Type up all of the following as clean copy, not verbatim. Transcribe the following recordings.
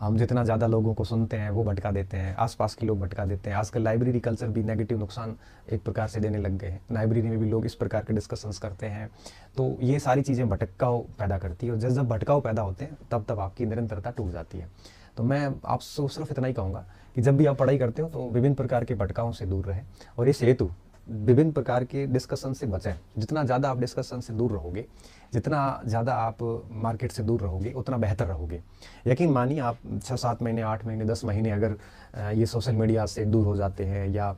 हम जितना ज़्यादा लोगों को सुनते हैं वो भटका देते हैं, आसपास के लोग भटका देते हैं। आजकल लाइब्रेरी कल्चर भी नेगेटिव नुकसान एक प्रकार से देने लग गए हैं। लाइब्रेरी में भी लोग इस प्रकार के डिस्कशंस करते हैं, तो ये सारी चीज़ें भटकाव पैदा करती है, और जब जब भटकाव पैदा होते हैं तब तब आपकी निरंतरता टूट जाती है। तो मैं आपसे सिर्फ इतना ही कहूँगा कि जब भी आप पढ़ाई करते हो तो विभिन्न प्रकार के भटकावों से दूर रहें, और इस हेतु विभिन्न प्रकार के डिस्कशन से बचें। जितना ज़्यादा आप डिस्कशन से दूर रहोगे, जितना ज़्यादा आप मार्केट से दूर रहोगे, उतना बेहतर रहोगे। यकीन मानिए, आप 6-7 महीने, 8 महीने, 10 महीने अगर ये सोशल मीडिया से दूर हो जाते हैं, या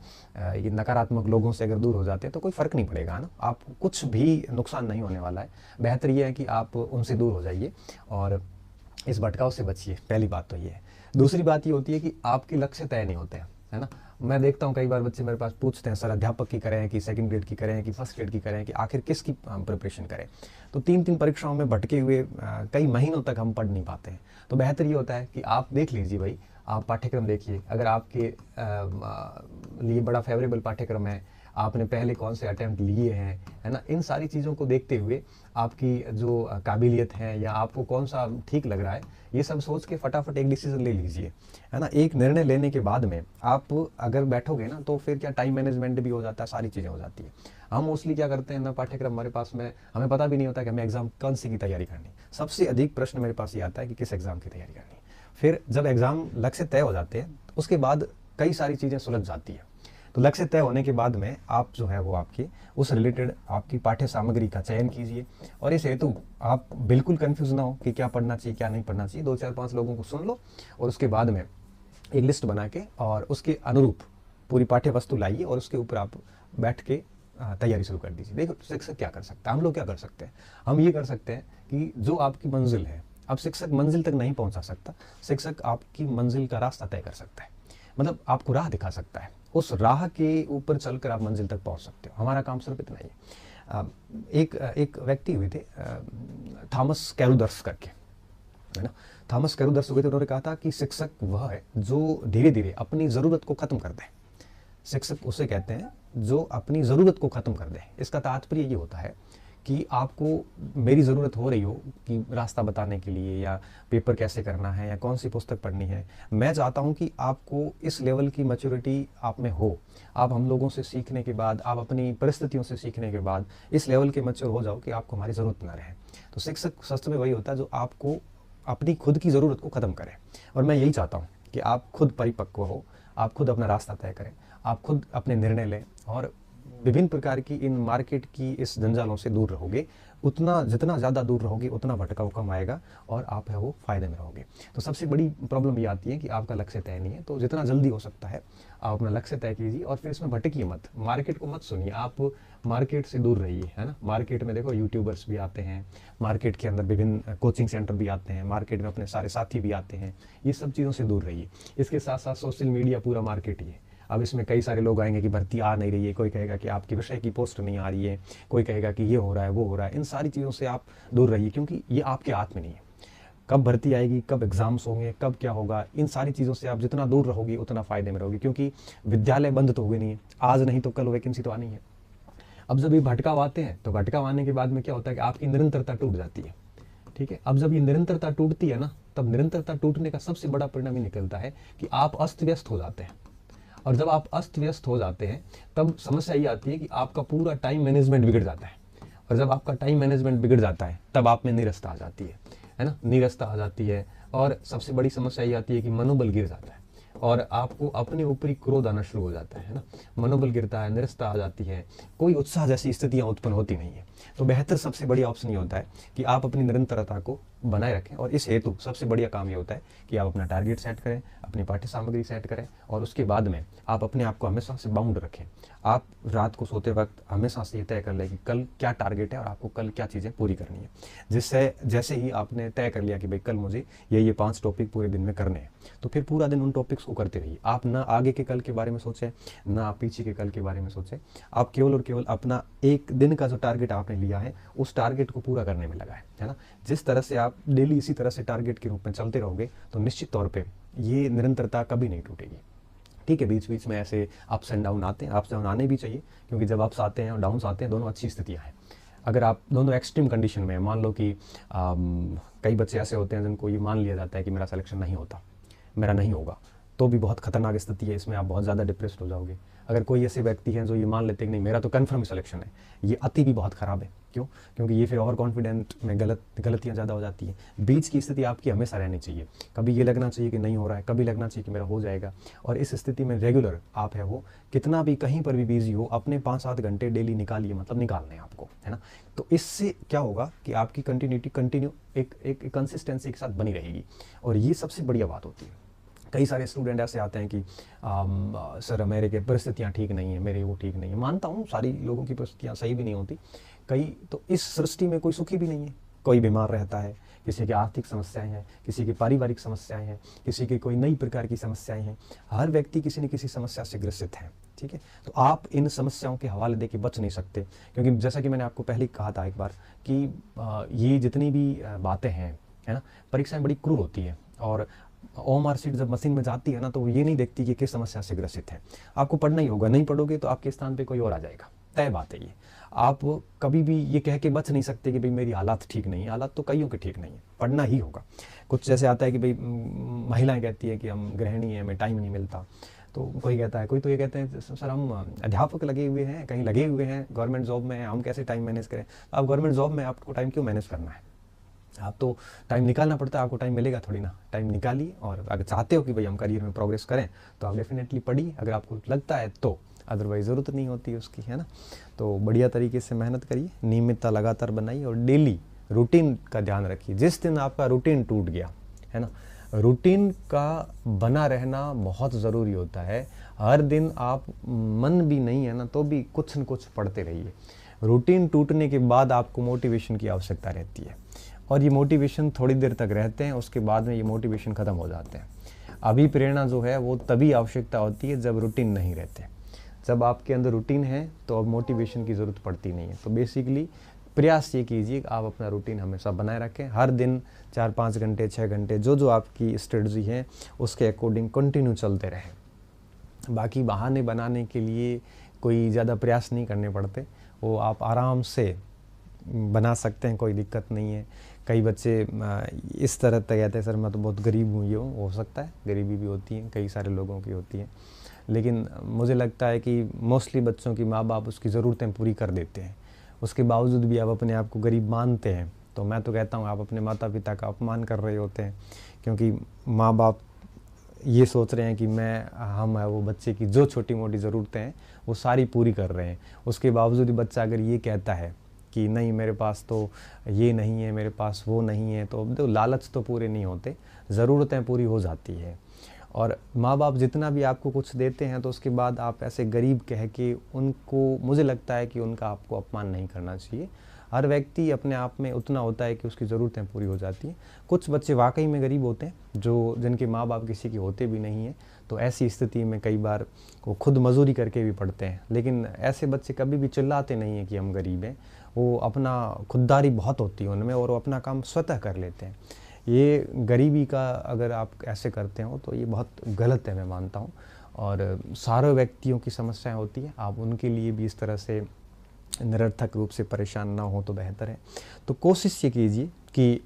ये नकारात्मक लोगों से अगर दूर हो जाते हैं, तो कोई फ़र्क नहीं पड़ेगा ना, आप कुछ भी नुकसान नहीं होने वाला है। बेहतर ये है कि आप उनसे दूर हो जाइए और इस भटकाव से बचिए। पहली बात तो ये है। दूसरी बात ये होती है कि आपके लक्ष्य तय नहीं होते हैं, है ना। मैं देखता हूँ कई बार बच्चे मेरे पास पूछते हैं, सर अध्यापक की करें कि सेकंड ग्रेड की करें कि फर्स्ट ग्रेड की करें, कि आखिर किसकी प्रिपरेशन करें। तो 3-3 परीक्षाओं में भटके हुए कई महीनों तक हम पढ़ नहीं पाते हैं। तो बेहतर ये होता है कि आप देख लीजिए भाई, आप पाठ्यक्रम देखिए, अगर आपके लिए बड़ा फेवरेबल पाठ्यक्रम है, आपने पहले कौन से अटेम्प्ट लिए हैं, है ना, इन सारी चीज़ों को देखते हुए आपकी जो काबिलियत है या आपको कौन सा ठीक लग रहा है, ये सब सोच के फटाफट एक डिसीजन ले लीजिए, है ना। एक निर्णय लेने के बाद में आप अगर बैठोगे ना, तो फिर क्या टाइम मैनेजमेंट भी हो जाता है, सारी चीज़ें हो जाती है। हम मोस्टली क्या करते हैं ना, पाठ्यक्रम हमारे पास में, हमें पता भी नहीं होता कि हमें एग्जाम कौन सी की तैयारी करनी। सबसे अधिक प्रश्न मेरे पास ये आता है कि किस एग्जाम की तैयारी करनी। फिर जब एग्जाम लक्ष्य तय हो जाते हैं, उसके बाद कई सारी चीज़ें सुलझ जाती है। तो लक्ष्य तय होने के बाद में आप जो है वो आपकी उस रिलेटेड आपकी पाठ्य सामग्री का चयन कीजिए, और इस हेतु आप बिल्कुल कंफ्यूज ना हो कि क्या पढ़ना चाहिए क्या नहीं पढ़ना चाहिए। 2-4-5 लोगों को सुन लो, और उसके बाद में एक लिस्ट बना के और उसके अनुरूप पूरी पाठ्य वस्तु लाइए, और उसके ऊपर आप बैठ के तैयारी शुरू कर दीजिए। देखो शिक्षक क्या कर सकता है, हम लोग क्या कर सकते हैं। हम ये कर सकते हैं कि जो आपकी मंजिल है, अब शिक्षक मंजिल तक नहीं पहुंचा सकता, शिक्षक आपकी मंजिल का रास्ता तय कर सकता है, मतलब आपको राह दिखा सकता है। उस राह के ऊपर चलकर आप मंजिल तक पहुंच सकते हो। हमारा काम सिर्फ इतना ही है। एक व्यक्ति हुए थे, थॉमस कैरुदर्स करके, है ना। थॉमस कैरुदर्स हुए थे, उन्होंने कहा था कि शिक्षक वह है जो धीरे धीरे अपनी ज़रूरत को ख़त्म कर दे। शिक्षक उसे कहते हैं जो अपनी ज़रूरत को ख़त्म कर दे। इसका तात्पर्य ये होता है कि आपको मेरी ज़रूरत हो रही हो कि रास्ता बताने के लिए, या पेपर कैसे करना है, या कौन सी पुस्तक पढ़नी है। मैं चाहता हूं कि आपको इस लेवल की मैच्योरिटी आप में हो, आप हम लोगों से सीखने के बाद, आप अपनी परिस्थितियों से सीखने के बाद इस लेवल के मैच्योर हो जाओ कि आपको हमारी ज़रूरत ना रहे। तो शिक्षक सच में वही होता है जो आपको अपनी खुद की ज़रूरत को ख़त्म करे। और मैं यही चाहता हूँ कि आप खुद परिपक्व हो, आप खुद अपना रास्ता तय करें, आप खुद अपने निर्णय लें, और विभिन्न प्रकार की इन मार्केट की इस जंजालों से दूर रहोगे। उतना जितना ज़्यादा दूर रहोगे उतना भटकाव कम आएगा, और आप है वो फ़ायदे में रहोगे। तो सबसे बड़ी प्रॉब्लम ये आती है कि आपका लक्ष्य तय नहीं है। तो जितना जल्दी हो सकता है आप अपना लक्ष्य तय कीजिए, और फिर इसमें भटकिए मत, मार्केट को मत सुनिए, आप मार्केट से दूर रहिए, है ना। मार्केट में देखो यूट्यूबर्स भी आते हैं, मार्केट के अंदर विभिन्न कोचिंग सेंटर भी आते हैं, मार्केट में अपने सारे साथी भी आते हैं। ये सब चीज़ों से दूर रहिए। इसके साथ साथ सोशल मीडिया पूरा मार्केट ही है। अब इसमें कई सारे लोग आएंगे कि भर्ती आ नहीं रही है, कोई कहेगा कि आपकी विषय की पोस्ट नहीं आ रही है, कोई कहेगा कि ये हो रहा है वो हो रहा है। इन सारी चीज़ों से आप दूर रहिए, क्योंकि ये आपके हाथ में नहीं है। कब भर्ती आएगी, कब एग्जाम्स होंगे, कब क्या होगा, इन सारी चीज़ों से आप जितना दूर रहोगे उतना फ़ायदे में रहोगे, क्योंकि विद्यालय बंद तो हुए नहीं है, आज नहीं तो कल वैकेंसी तो आनी है। अब जब ये भटकाव आते हैं, तो भटकाव आने के बाद में क्या होता है कि आपकी निरंतरता टूट जाती है। ठीक है, अब जब ये निरंतरता टूटती है ना, तब निरंतरता टूटने का सबसे बड़ा परिणाम ये निकलता है कि आप अस्त व्यस्त हो जाते हैं। और जब आप अस्त व्यस्त हो जाते हैं, तब समस्या ये आती है कि आपका पूरा टाइम मैनेजमेंट बिगड़ जाता है। और जब आपका टाइम मैनेजमेंट बिगड़ जाता है, तब आप में नीरसता आ जाती है ना, नीरसता आ जाती है। और सबसे बड़ी समस्या ये आती है कि मनोबल गिर जाता है, और आपको अपने ऊपर ही क्रोध आना शुरू हो जाता है ना। मनोबल गिरता है, निरसता आ जाती है, कोई उत्साह जैसी स्थितियां उत्पन्न होती नहीं है। तो बेहतर सबसे बढ़िया ऑप्शन ये होता है कि आप अपनी निरंतरता को बनाए रखें, और इस हेतु सबसे बढ़िया काम ये होता है कि आप अपना टारगेट सेट करें, अपनी पाठ्य सामग्री सेट करें, और उसके बाद में आप अपने आप को हमेशा से बाउंड रखें। आप रात को सोते वक्त हमेशा से ये तय कर लें कि कल क्या टारगेट है और आपको कल क्या चीज़ें पूरी करनी है। जिससे जैसे ही आपने तय कर लिया कि भाई कल मुझे ये 5 टॉपिक पूरे दिन में करने हैं, तो फिर पूरा दिन उन टॉपिक्स को करते रहिए। आप ना आगे के कल के बारे में सोचें, ना आप पीछे के कल के बारे में सोचें। आप केवल और केवल अपना एक दिन का जो टारगेट आपने लिया है, उस टारगेट को पूरा करने में लगाएं, है ना। जिस तरह से आप डेली इसी तरह से टारगेट के रूप में चलते रहोगे, तो निश्चित तौर पे ये निरंतरता कभी नहीं टूटेगी। ठीक है, बीच बीच में ऐसे अप्स एंड डाउन आते हैं, अप्स डाउन आने भी चाहिए, क्योंकि जब अप्स आते हैं और डाउन्स आते हैं, दोनों अच्छी स्थितियाँ हैं। अगर आप दोनों एक्सट्रीम कंडीशन में, मान लो कि कई बच्चे ऐसे होते हैं जिनको ये मान लिया जाता है कि मेरा सिलेक्शन नहीं होता, मेरा नहीं होगा, तो भी बहुत खतरनाक स्थिति है, इसमें आप बहुत ज़्यादा डिप्रेस्ड हो जाओगे। अगर कोई ऐसे व्यक्ति हैं जो ये मान लेते हैं कि नहीं मेरा तो कन्फर्म सिलेक्शन है, ये अति भी बहुत ख़राब है। क्यों? क्योंकि ये फिर ओवर कॉन्फिडेंट में गलतियाँ ज़्यादा हो जाती हैं। बीच की स्थिति आपकी हमेशा रहनी चाहिए, कभी ये लगना चाहिए कि नहीं हो रहा है, कभी लगना चाहिए कि मेरा हो जाएगा। और इस स्थिति में रेगुलर आप है वो कितना भी कहीं पर भी बिजी हो, अपने 5-7 घंटे डेली निकालिए, मतलब निकालने हैं आपको, है ना। तो इससे क्या होगा कि आपकी कंटिन्यू एक कंसिस्टेंसी के साथ बनी रहेगी, और ये सबसे बढ़िया बात होती है। कई सारे स्टूडेंट ऐसे आते हैं कि सर मेरे के परिस्थितियाँ ठीक नहीं है, मेरे वो ठीक नहीं है। मानता हूँ सारी लोगों की परिस्थितियाँ सही भी नहीं होती, कई तो इस सृष्टि में कोई सुखी भी नहीं है, कोई बीमार रहता है, किसी की आर्थिक समस्याएं हैं, किसी की पारिवारिक समस्याएं हैं, किसी की कोई नई प्रकार की समस्याएं हैं। हर व्यक्ति किसी न किसी समस्या से ग्रसित है, ठीक है। तो आप इन समस्याओं के हवाले दे के बच नहीं सकते, क्योंकि जैसा कि मैंने आपको पहले कहा था एक बार कि ये जितनी भी बातें हैं, है ना, परीक्षाएं बड़ी क्रूर होती है। और ओएमआर शीट जब मशीन में जाती है ना, तो वो ये नहीं देखती कि किस समस्या से ग्रसित है। आपको पढ़ना ही होगा, नहीं पढ़ोगे तो आपके स्थान पे कोई और आ जाएगा, तय बात है ये। आप कभी भी ये कह के बच नहीं सकते कि भाई मेरी हालात ठीक नहीं है, हालात तो कईयों के ठीक नहीं है, पढ़ना ही होगा। कुछ जैसे आता है कि भाई महिलाएं कहती है कि हम गृहिणी हैं, हमें टाइम नहीं मिलता, तो कोई कहता है, कोई तो ये कहते हैं सर हम अध्यापक लगे हुए हैं, कहीं लगे हुए हैं, गवर्नमेंट जॉब में हैं, हम कैसे टाइम मैनेज करें। आप गवर्नमेंट जॉब में आपको टाइम क्यों मैनेज करना है? आप तो टाइम निकालना पड़ता है, आपको टाइम मिलेगा थोड़ी ना। टाइम निकालिए, और अगर चाहते हो कि भाई हम करियर में प्रोग्रेस करें तो आप डेफिनेटली पढ़िए, अगर आपको लगता है तो, अदरवाइज ज़रूरत नहीं होती उसकी, है ना। तो बढ़िया तरीके से मेहनत करिए, नियमितता लगातार बनाइए, और डेली रूटीन का ध्यान रखिए। जिस दिन आपका रूटीन टूट गया, है ना, रूटीन का बना रहना बहुत ज़रूरी होता है। हर दिन आप मन भी नहीं है ना तो भी कुछ न कुछ पढ़ते रहिए। रूटीन टूटने के बाद आपको मोटिवेशन की आवश्यकता रहती है, और ये मोटिवेशन थोड़ी देर तक रहते हैं, उसके बाद में ये मोटिवेशन ख़त्म हो जाते हैं। अभी प्रेरणा जो है वो तभी आवश्यकता होती है जब रूटीन नहीं रहते। जब आपके अंदर रूटीन है तो अब मोटिवेशन की ज़रूरत पड़ती नहीं है। तो बेसिकली प्रयास ये कीजिए कि आप अपना रूटीन हमेशा बनाए रखें, हर दिन 4-5 घंटे 6 घंटे जो आपकी स्ट्रेटजी है उसके अकॉर्डिंग कंटिन्यू चलते रहें। बाकी बहाने बनाने के लिए कोई ज़्यादा प्रयास नहीं करने पड़ते, वो आप आराम से बना सकते हैं, कोई दिक्कत नहीं है। कई बच्चे इस तरह तक कहते हैं सर मैं तो बहुत गरीब हूँ, ये हो सकता है, गरीबी भी होती है, कई सारे लोगों की होती है, लेकिन मुझे लगता है कि मोस्टली बच्चों की माँ बाप उसकी ज़रूरतें पूरी कर देते हैं। उसके बावजूद भी आप अपने आप को गरीब मानते हैं, तो मैं तो कहता हूँ आप अपने माता पिता का अपमान कर रहे होते हैं, क्योंकि माँ बाप ये सोच रहे हैं कि हम है वो बच्चे की जो छोटी मोटी ज़रूरतें हैं वो सारी पूरी कर रहे हैं। उसके बावजूद बच्चा अगर ये कहता है कि नहीं मेरे पास तो ये नहीं है, मेरे पास वो नहीं है, तो अब लालच तो पूरे नहीं होते, ज़रूरतें पूरी हो जाती है। और माँ बाप जितना भी आपको कुछ देते हैं तो उसके बाद आप ऐसे गरीब कह के उनको, मुझे लगता है कि उनका आपको अपमान नहीं करना चाहिए। हर व्यक्ति अपने आप में उतना होता है कि उसकी ज़रूरतें पूरी हो जाती हैं। कुछ बच्चे वाकई में गरीब होते हैं जिनके माँ बाप किसी के होते भी नहीं हैं, तो ऐसी स्थिति में कई बार वो खुद मजदूरी करके भी पढ़ते हैं। लेकिन ऐसे बच्चे कभी भी चिल्लाते नहीं हैं कि हम गरीब हैं, वो अपना खुददारी बहुत होती है उनमें, और वो अपना काम स्वतः कर लेते हैं। ये गरीबी का अगर आप ऐसे करते हो तो ये बहुत गलत है, मैं मानता हूँ। और सारे व्यक्तियों की समस्याएं होती है, आप उनके लिए भी इस तरह से निरर्थक रूप से परेशान ना हो तो बेहतर है। तो कोशिश ये कीजिए कि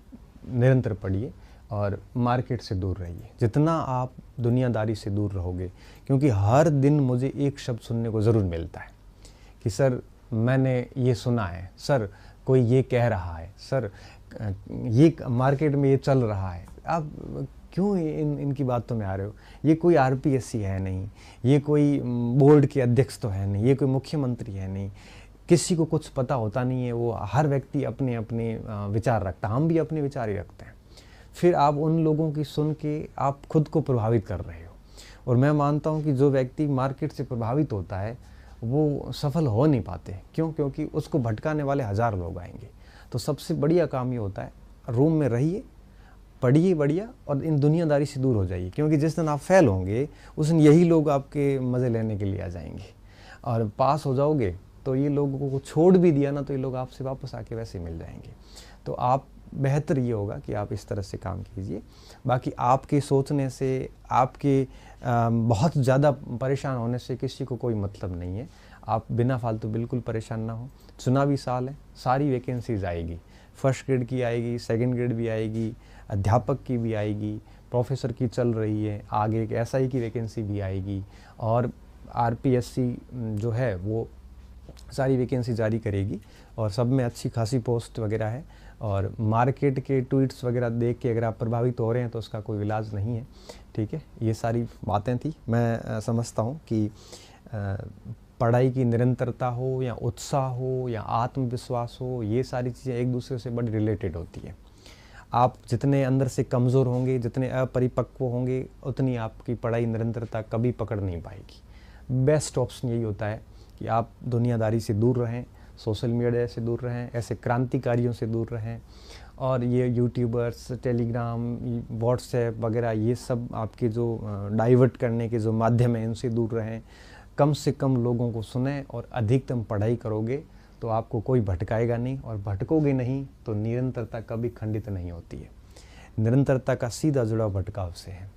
निरंतर पढ़िए और मार्केट से दूर रहिए, जितना आप दुनियादारी से दूर रहोगे। क्योंकि हर दिन मुझे एक शब्द सुनने को ज़रूर मिलता है कि सर मैंने ये सुना है, सर कोई ये कह रहा है, सर ये मार्केट में ये चल रहा है। आप क्यों इनकी बातों में आ रहे हो? ये कोई आरपीएससी है नहीं, ये कोई बोर्ड के अध्यक्ष तो है नहीं, ये कोई मुख्यमंत्री है नहीं, किसी को कुछ पता होता नहीं है। वो हर व्यक्ति अपने अपने विचार रखता है, हम भी अपने विचार ही रखते हैं। फिर आप उन लोगों की सुन के आप खुद को प्रभावित कर रहे हो। और मैं मानता हूँ कि जो व्यक्ति मार्केट से प्रभावित होता है वो सफल हो नहीं पाते। क्यों? क्योंकि उसको भटकाने वाले 1000 लोग आएंगे। तो सबसे बढ़िया काम ये होता है, रूम में रहिए, पढ़िए बढ़िया, और इन दुनियादारी से दूर हो जाइए। क्योंकि जिस दिन आप फेल होंगे उस दिन यही लोग आपके मज़े लेने के लिए आ जाएंगे, और पास हो जाओगे तो ये लोगों को छोड़ भी दिया ना तो ये लोग आपसे वापस आके वैसे मिल जाएंगे। तो आप बेहतर ये होगा कि आप इस तरह से काम कीजिए। बाकी आपके सोचने से, आपके बहुत ज़्यादा परेशान होने से किसी को कोई मतलब नहीं है। आप बिना फालतू बिल्कुल परेशान ना हो। चुनावी साल है, सारी वैकेंसीज आएगी, फर्स्ट ग्रेड की आएगी, सेकंड ग्रेड भी आएगी, अध्यापक की भी आएगी, प्रोफेसर की चल रही है, आगे एक एसआई की वैकेंसी भी आएगी, और आरपीएससी जो है वो सारी वैकेंसी जारी करेगी, और सब में अच्छी खासी पोस्ट वगैरह है। और मार्केट के ट्वीट्स वगैरह देख के अगर आप प्रभावित हो रहे हैं तो उसका कोई इलाज नहीं है, ठीक है। ये सारी बातें थी। मैं समझता हूँ कि पढ़ाई की निरंतरता हो या उत्साह हो या आत्मविश्वास हो, ये सारी चीज़ें एक दूसरे से बड़ी रिलेटेड होती है। आप जितने अंदर से कमज़ोर होंगे, जितने अपरिपक्व होंगे, उतनी आपकी पढ़ाई निरंतरता कभी पकड़ नहीं पाएगी। बेस्ट ऑप्शन यही होता है कि आप दुनियादारी से दूर रहें, सोशल मीडिया से दूर रहें, ऐसे क्रांतिकारियों से दूर रहें, और ये यूट्यूबर्स, टेलीग्राम, व्हाट्सएप वगैरह, ये सब आपके जो डाइवर्ट करने के जो माध्यम हैं, इनसे दूर रहें। कम से कम लोगों को सुनें और अधिकतम पढ़ाई करोगे तो आपको कोई भटकाएगा नहीं, और भटकोगे नहीं तो निरंतरता कभी खंडित नहीं होती है। निरंतरता का सीधा जुड़ाव भटकाव से है।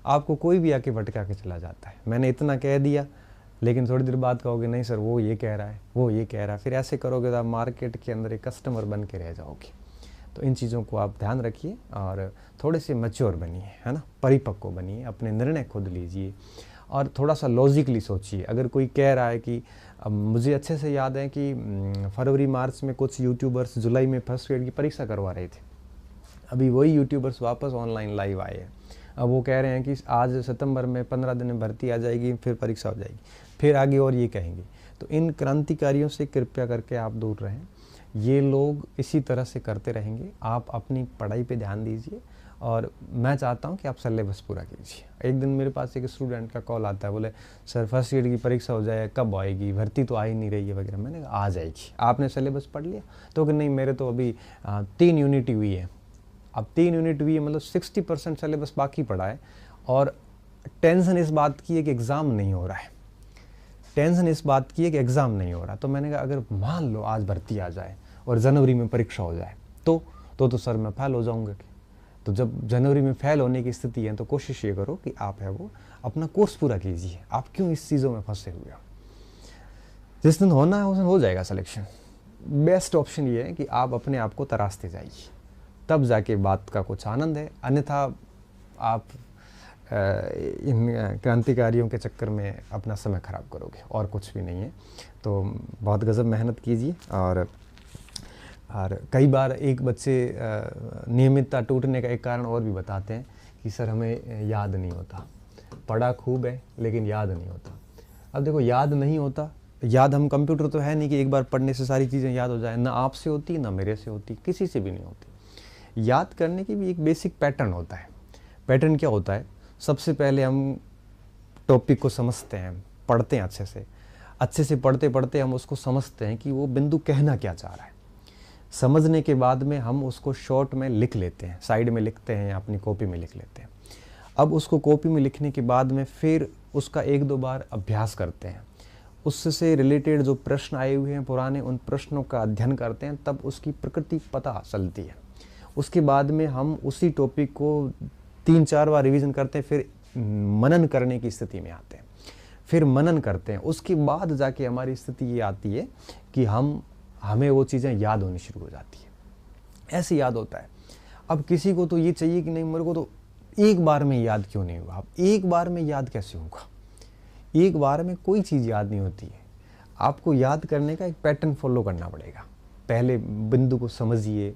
आपको कोई भी आके भटका के चला जाता है। मैंने इतना कह दिया, लेकिन थोड़ी देर बाद कहोगे नहीं सर वो ये कह रहा है, वो ये कह रहा है, फिर ऐसे करोगे तो आप मार्केट के अंदर एक कस्टमर बन के रह जाओगे। तो इन चीज़ों को आप ध्यान रखिए और थोड़े से मैच्योर बनिए, है ना, परिपक्व बनिए, अपने निर्णय खुद लीजिए और थोड़ा सा लॉजिकली सोचिए। अगर कोई कह रहा है कि मुझे अच्छे से याद है कि फरवरी मार्च में कुछ यूट्यूबर्स जुलाई में फर्स्ट ग्रेड की परीक्षा करवा रहे थे, अभी वही यूट्यूबर्स वापस ऑनलाइन लाइव आए हैं। अब वो कह रहे हैं कि आज सितंबर में 15 दिन में भर्ती आ जाएगी, फिर परीक्षा हो जाएगी, फिर आगे और ये कहेंगे। तो इन क्रांतिकारियों से कृपया करके आप दूर रहें। ये लोग इसी तरह से करते रहेंगे। आप अपनी पढ़ाई पे ध्यान दीजिए और मैं चाहता हूँ कि आप सिलेबस पूरा कीजिए। एक दिन मेरे पास एक स्टूडेंट का कॉल आता है, बोले सर फर्स्ट ग्रेड की परीक्षा हो जाए, कब आएगी, भर्ती तो आ ही नहीं रही है वगैरह। मैंने कहा आ जाएगी। आपने सिलेबस पढ़ लिया? तो कि नहीं मेरे तो अभी 3 यूनिट हुई है। अब 3 यूनिट हुई है मतलब 60% सिलेबस बाकी पड़ा है, और टेंशन इस बात की है कि एग्ज़ाम नहीं हो रहा है। टेंशन इस बात की है कि एग्ज़ाम नहीं हो रहा। तो मैंने कहा अगर मान लो आज भर्ती आ जाए और जनवरी में परीक्षा हो जाए तो सर मैं फेल हो जाऊंगा। तो जब जनवरी में फेल होने की स्थिति है तो कोशिश ये करो कि आप है वो अपना कोर्स पूरा कीजिए। आप क्यों इस चीज़ों में फंसे हुए हो? जिस दिन होना है उस दिन हो जाएगा सिलेक्शन। बेस्ट ऑप्शन ये है कि आप अपने आप को तराशते जाइए, तब जाके बात का कुछ आनंद है। अन्यथा आप इन क्रांतिकारियों के चक्कर में अपना समय ख़राब करोगे और कुछ भी नहीं है। तो बहुत गज़ब मेहनत कीजिए। और कई बार एक बच्चे नियमितता टूटने का एक कारण और भी बताते हैं कि सर हमें याद नहीं होता, पढ़ा खूब है लेकिन याद नहीं होता। अब देखो याद नहीं होता, याद हम कंप्यूटर तो है नहीं कि एक बार पढ़ने से सारी चीज़ें याद हो जाए। ना आपसे होती, ना मेरे से होती, किसी से भी नहीं होती। याद करने की भी एक बेसिक पैटर्न होता है। पैटर्न क्या होता है? सबसे पहले हम टॉपिक को समझते हैं, पढ़ते हैं अच्छे से पढ़ते पढ़ते हम उसको समझते हैं कि वो बिंदु कहना क्या चाह रहा है। समझने के बाद में हम उसको शॉर्ट में लिख लेते हैं, साइड में लिखते हैं या अपनी कॉपी में लिख लेते हैं। अब उसको कॉपी में लिखने के बाद में फिर उसका 1-2 बार अभ्यास करते हैं। उससे रिलेटेड जो प्रश्न आए हुए हैं पुराने, उन प्रश्नों का अध्ययन करते हैं, तब उसकी प्रकृति पता चलती है। उसके बाद में हम उसी टॉपिक को 3-4 बार रिवीजन करते हैं, फिर मनन करने की स्थिति में आते हैं। फिर मनन करते हैं, उसके बाद जाके हमारी स्थिति ये आती है कि हमें वो चीज़ें याद होनी शुरू हो जाती है। ऐसे याद होता है। अब किसी को तो ये चाहिए कि नहीं मेरे को तो एक बार में याद क्यों नहीं हुआ। अब एक बार में याद कैसे होगा? एक बार में कोई चीज़ याद नहीं होती है। आपको याद करने का एक पैटर्न फॉलो करना पड़ेगा। पहले बिंदु को समझिए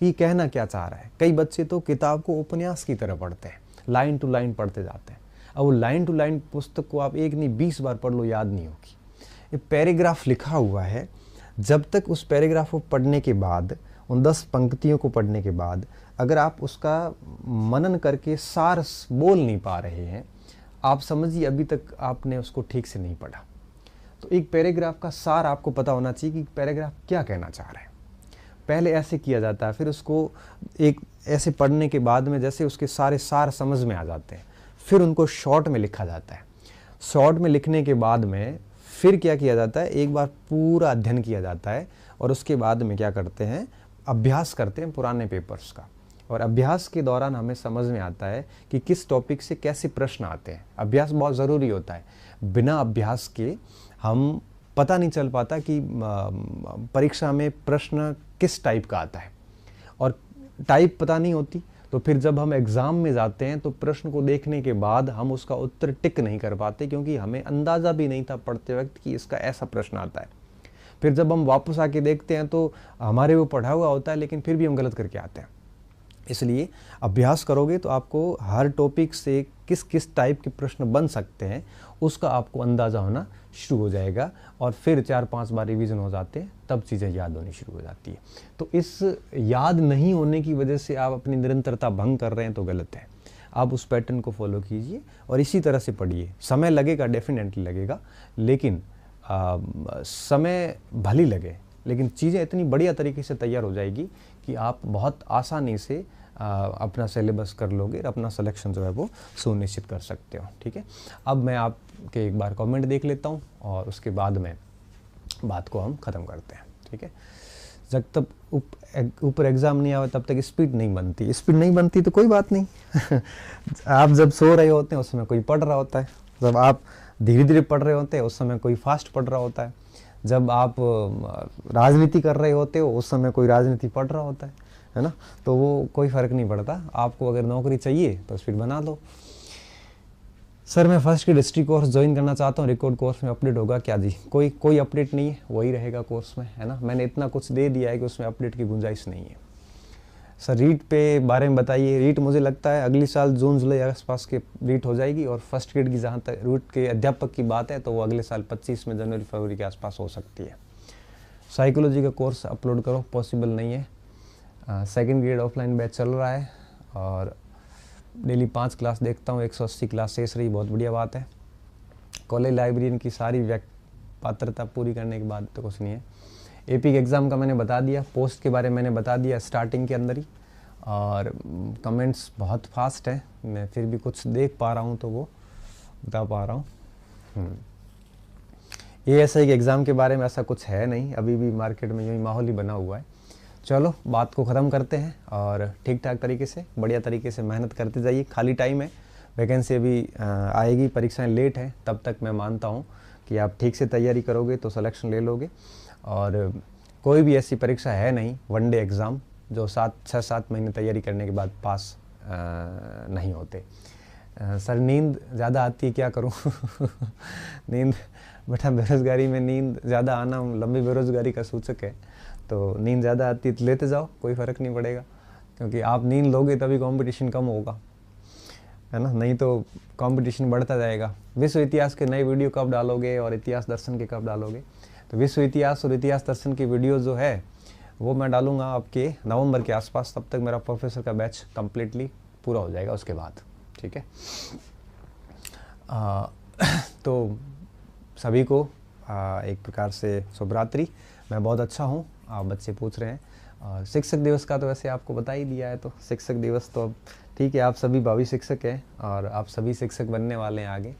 कि कहना क्या चाह रहा है। कई बच्चे तो किताब को उपन्यास की तरह पढ़ते हैं, लाइन टू लाइन पढ़ते जाते हैं। अब वो लाइन टू लाइन पुस्तक को आप 1 नहीं 20 बार पढ़ लो, याद नहीं होगी। ये पैराग्राफ लिखा हुआ है, जब तक उस पैराग्राफ को पढ़ने के बाद, उन 10 पंक्तियों को पढ़ने के बाद अगर आप उसका मनन करके सार बोल नहीं पा रहे हैं, आप समझिए अभी तक आपने उसको ठीक से नहीं पढ़ा। तो एक पैराग्राफ का सार आपको पता होना चाहिए कि पैराग्राफ क्या कहना चाह रहा है। पहले ऐसे किया जाता है, फिर उसको एक ऐसे पढ़ने के बाद में जैसे उसके सारे सार समझ में आ जाते हैं, फिर उनको शॉर्ट में लिखा जाता है। शॉर्ट में लिखने के बाद में फिर क्या किया जाता है, एक बार पूरा अध्ययन किया जाता है और उसके बाद में क्या करते हैं, अभ्यास करते हैं पुराने पेपर्स का। और अभ्यास के दौरान हमें समझ में आता है कि किस टॉपिक से कैसे प्रश्न आते हैं। अभ्यास बहुत ज़रूरी होता है। बिना अभ्यास के हम पता नहीं चल पाता कि परीक्षा में प्रश्न किस टाइप का आता है। टाइप पता नहीं होती, तो फिर जब हम एग्ज़ाम में जाते हैं तो प्रश्न को देखने के बाद हम उसका उत्तर टिक नहीं कर पाते, क्योंकि हमें अंदाज़ा भी नहीं था पढ़ते वक्त कि इसका ऐसा प्रश्न आता है। फिर जब हम वापस आके देखते हैं तो हमारे वो पढ़ा हुआ होता है, लेकिन फिर भी हम गलत करके आते हैं। इसलिए अभ्यास करोगे तो आपको हर टॉपिक से किस किस टाइप के प्रश्न बन सकते हैं उसका आपको अंदाज़ा होना शुरू हो जाएगा, और फिर 4-5 बार रिवीजन हो जाते हैं, तब चीज़ें याद होनी शुरू हो जाती है। तो इस याद नहीं होने की वजह से आप अपनी निरंतरता भंग कर रहे हैं तो गलत है। आप उस पैटर्न को फॉलो कीजिए और इसी तरह से पढ़िए। समय लगेगा, डेफिनेटली लगेगा, लेकिन समय भली लगे, लेकिन चीज़ें इतनी बढ़िया तरीके से तैयार हो जाएगी कि आप बहुत आसानी से अपना सिलेबस कर लोगे और अपना सिलेक्शन जो है वो सुनिश्चित कर सकते हो। ठीक है, अब मैं आपके एक बार कमेंट देख लेता हूँ और उसके बाद में बात को हम ख़त्म करते हैं। ठीक है, जब तक ऊपर एग्ज़ाम नहीं आवे तब तक स्पीड नहीं बनती। स्पीड नहीं बनती तो कोई बात नहीं आप जब सो रहे होते हैं उस समय कोई पढ़ रहा होता है, जब आप धीरे धीरे पढ़ रहे होते हैं उस समय कोई फास्ट पढ़ रहा होता है, जब आप राजनीति कर रहे होते हो उस समय कोई राजनीति पढ़ रहा होता है ना। तो वो कोई फ़र्क नहीं पड़ता। आपको अगर नौकरी चाहिए तो स्पीड बना लो। सर मैं first grade history course join करना चाहता हूँ, रिकॉर्ड कोर्स में अपडेट होगा क्या? जी कोई अपडेट नहीं है, वही रहेगा कोर्स में, है ना। मैंने इतना कुछ दे दिया है कि उसमें अपडेट की गुंजाइश नहीं है। सर रीट पे बारे में बताइए। रीट मुझे लगता है अगली साल जून जुलाई आसपास के रीट हो जाएगी, और फर्स्ट ग्रेड की जहाँ तक रूट के अध्यापक की बात है तो वो अगले साल 25 में जनवरी फरवरी के आसपास हो सकती है। साइकोलॉजी का कोर्स अपलोड करो, पॉसिबल नहीं है। सेकंड ग्रेड ऑफलाइन बैच चल रहा है और डेली 5 क्लास देखता हूँ, 180 क्लास शेष रही, बहुत बढ़िया बात है। कॉलेज लाइब्रेरियन की सारी पात्रता पूरी करने के बाद तो कुछ नहीं है। एपी के एग्ज़ाम का मैंने बता दिया, पोस्ट के बारे में मैंने बता दिया स्टार्टिंग के अंदर ही, और कमेंट्स बहुत फास्ट है, मैं फिर भी कुछ देख पा रहा हूँ तो वो बता पा रहा हूँ। एएसआई के एग्ज़ाम के बारे में ऐसा कुछ है नहीं, अभी भी मार्केट में यही माहौल ही बना हुआ है। चलो बात को ख़त्म करते हैं और ठीक ठाक तरीके से बढ़िया तरीके से मेहनत करते जाइए। खाली टाइम है, वैकेंसी अभी आएगी, परीक्षाएं लेट हैं, तब तक मैं मानता हूँ कि आप ठीक से तैयारी करोगे तो सिलेक्शन ले लोगे। और कोई भी ऐसी परीक्षा है नहीं वनडे एग्ज़ाम जो 6-7 महीने तैयारी करने के बाद पास नहीं होते। सर नींद ज़्यादा आती है, क्या करूँ नींद बेटा, बेरोज़गारी में नींद ज़्यादा आना लंबी बेरोज़गारी का सूचक है, तो नींद ज़्यादा आती है तो लेते जाओ, कोई फ़र्क नहीं पड़ेगा, क्योंकि आप नींद लोगे तभी कंपटीशन कम होगा, है ना, नहीं तो कंपटीशन बढ़ता जाएगा। विश्व इतिहास के नए वीडियो कब डालोगे और इतिहास दर्शन के कब डालोगे? तो विश्व इतिहास और इतिहास दर्शन की वीडियो जो है वो मैं डालूंगा आपके नवंबर के आसपास, तब तक मेरा प्रोफेसर का बैच कम्प्लीटली पूरा हो जाएगा उसके बाद। ठीक है, तो सभी को एक प्रकार से शुभ रात्रि। मैं बहुत अच्छा हूँ, आप बच्चे पूछ रहे हैं। और शिक्षक दिवस का तो वैसे आपको बता ही दिया है, तो शिक्षक दिवस तो अब ठीक है, आप सभी भावी शिक्षक हैं और आप सभी शिक्षक बनने वाले हैं आगे,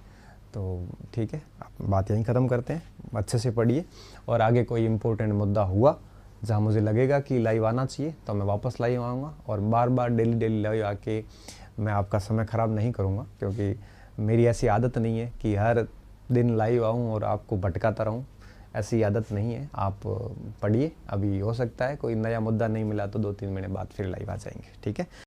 तो ठीक है, बात यहीं ख़त्म करते हैं। अच्छे से पढ़िए, और आगे कोई इम्पोर्टेंट मुद्दा हुआ जहाँ मुझे लगेगा कि लाइव आना चाहिए तो मैं वापस लाइव आऊँगा, और बार बार डेली लाइव आके मैं आपका समय ख़राब नहीं करूँगा, क्योंकि मेरी ऐसी आदत नहीं है कि हर दिन लाइव आऊँ और आपको भटकाता रहूँ, ऐसी आदत नहीं है। आप पढ़िए, अभी हो सकता है कोई नया मुद्दा नहीं मिला तो 2-3 महीने बाद फिर लाइव आ जाएंगे। ठीक है।